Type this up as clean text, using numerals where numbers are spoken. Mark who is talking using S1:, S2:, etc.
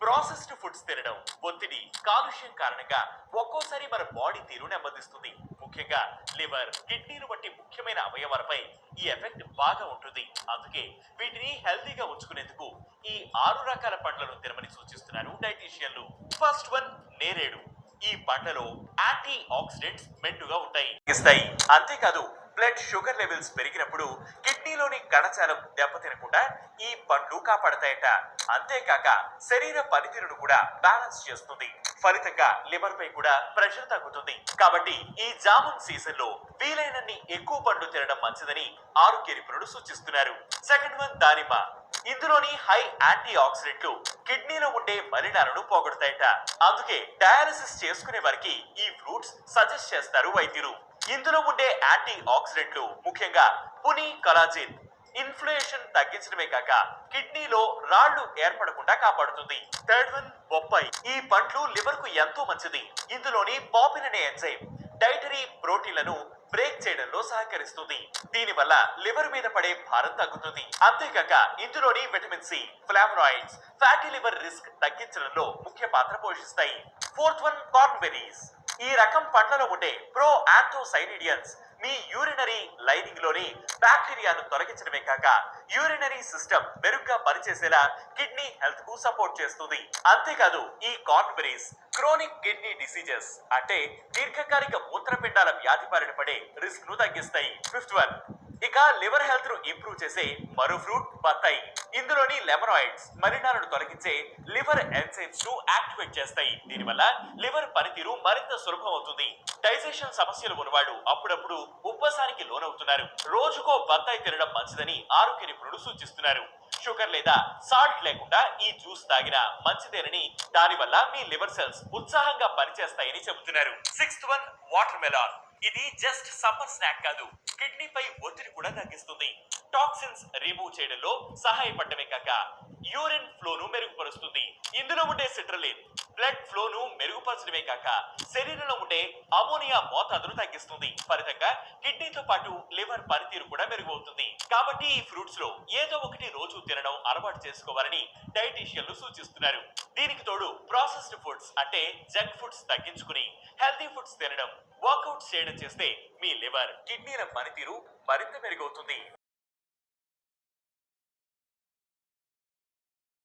S1: Processed foods తినడం ఒత్తిడి కాలుష్యం కారణంగా ఒక్కోసారి మన బాడీ తీరు నెమ్మదిస్తుంది. ముఖ్యంగా లివర్ కిడ్నీలు వంటి ముఖ్యమైన అవయవాలపై ఈ ఎఫెక్ట్ బాగా ఉంటుంది. అందుకే వీటిని హెల్తీగా ఉంచుకునేందుకు ఈ 6 రకాల పండ్లను తినమని సూచిస్తున్నారు డైటీషియన్లు. ఫస్ట్ వన్, నేరేడు. ఈ పండ్లలో యాంటీ ఆక్సిడెంట్స్ మెండుగా ఉంటాయి. అంతేకాదు బ్లడ్ షుగర్ లెవెల్స్ పెరిగినప్పుడు కిడ్నీలోని కణజాలం దెబ్బతినకుండా ఈ పండ్లు కాపాడతాయట. అంతేకాక శరీర పనితీరును కూడా బ్యాలెన్స్ చేస్తుంది. ఫలితంగా లివర్ పై కూడా ప్రెషర్ తగ్గుతుంది. కాబట్టి ఈ జామున్ సీజన్ లో వీలైనన్ని ఎక్కువ పండ్లు తినడం మంచిదని ఆరోగ్య నిపుణులు సూచిస్తున్నారు. సెకండ్ వన్, దానిమ్మ. ఇందులోని హై యాంటీ ఆక్సిడెంట్లు కిడ్నీలో ఉండే మలినాలను పోగొడతాయట. అందుకే డయాలసిస్ చేసుకునే వారికి ఈ ఫ్రూట్స్ సజెస్ట్ చేస్తారు వైద్యులు. ఇందులో ఉండే యాంటీ ఆక్సిడెంట్లు ముఖ్యంగా పుని కొలాజిన్ ఇన్ఫ్లమేషన్ తగ్గించడమే కాక కిడ్నీలో రాళ్లు ఏర్పడకుండా కాపాడుతుంది. థర్డ్ వన్, బొప్పాయి. ఈ పండ్లు లివర్ కు ఎంతో మంచిది. ఇందులోని పాపిన్ అనే ఎంజైమ్ డైటరీ ప్రోటీన్లను బ్రేక్ చేయడంలో సహకరిస్తుంది. దీనివల్ల లివర్ మీద పడే భారం తగ్గుతుంది. అంతేకాక ఇందులోని vitamin C, flavonoids fatty liver risk తగ్గించడంలో ముఖ్య పాత్ర పోషిస్తాయి. Fourth one, cranberries. ఈ రకం పండ్లలో ఉండే ప్రో యాంథోసైనిడియన్స్ మీ యూరినరీ లైనింగ్ లోని బ్యాక్టీరియాను తొలగించడమే కాక యూరినరీ సిస్టమ్ మెరుగ్గా పనిచేసేలా కిడ్నీ హెల్త్ కు సపోర్ట్ చేస్తుంది. అంతేకాదు ఈ cranberries chronic kidney diseases అంటే దీర్ఘకాలిక మూత్రపిండాల వ్యాధి బారిన పడే రిస్క్ ను తగ్గిస్తాయి. ఫిఫ్త్ వన్, ఇక లివర్ హెల్త్ ను ఇంప్రూవ్ చేసే మరో ఫ్రూట్, బత్తాయి. ఇందులోని లెమనాయిడ్స్ మలినాలను తొలగించే లివర్ ఎంజైమ్స్ ను యాక్టివేట్ చేస్తాయి. దీనివల్ల లివర్ పనితీరు మరింత సులభం అవుతుంది. డైజెషన్ సమస్యలు ఉన్నవాళ్ళు అప్పుడప్పుడు ఉబ్బసానికి లోనవుతున్నారు. రోజుకో బత్తాయి తినడం మంచిదని ఆరోగ్య నిపుణులు సూచిస్తున్నారు. షుగర్ లేదా సాల్ట్ లేకుండా ఈ జ్యూస్ తాగినా మంచిదేనని, దానివల్ల మీ లివర్ సెల్స్ ఉత్సాహంగా పనిచేస్తాయని చెబుతున్నారు. Sixth one, water melon. ఇది జస్ట్ సమ్మర్ స్నాక్ కాదు, కిడ్నీపై ఒత్తిడి కూడా తగ్గిస్తుంది. టాక్సిన్స్ రిమూవ్ చేయడంలో సహాయపడమే కాక యూరిన్ ఫ్లోను మెరుగుపరుస్తుంది. ఇందులో ఉండే సిట్రలిన్ బ్లడ్ ఫ్లోను మెరుగుపరచడమే కాక శరీరంలో ఉండే అమోనియా మోతాదును తగ్గిస్తుంది. ఫలితంగా కిడ్నీతో పాటు లివర్ పనితీరు కూడా మెరుగవుతుంది. కాబట్టి ఈ ఫ్రూట్స్ లో ఏదో ఒకటి రోజు తినడం అలవాటు చేసుకోవాలని డైటీషియన్లు సూచిస్తున్నారు. దీనికి తోడు ప్రాసెస్డ్ ఫుడ్స్ అంటే జంక్ ఫుడ్స్ తగ్గించుకుని హెల్తీ ఫుడ్స్ తినడం, వర్కౌట్ చేయడం చేస్తే మీ లివర్ కిడ్నీల పనితీరు మరింత మెరుగవుతుంది.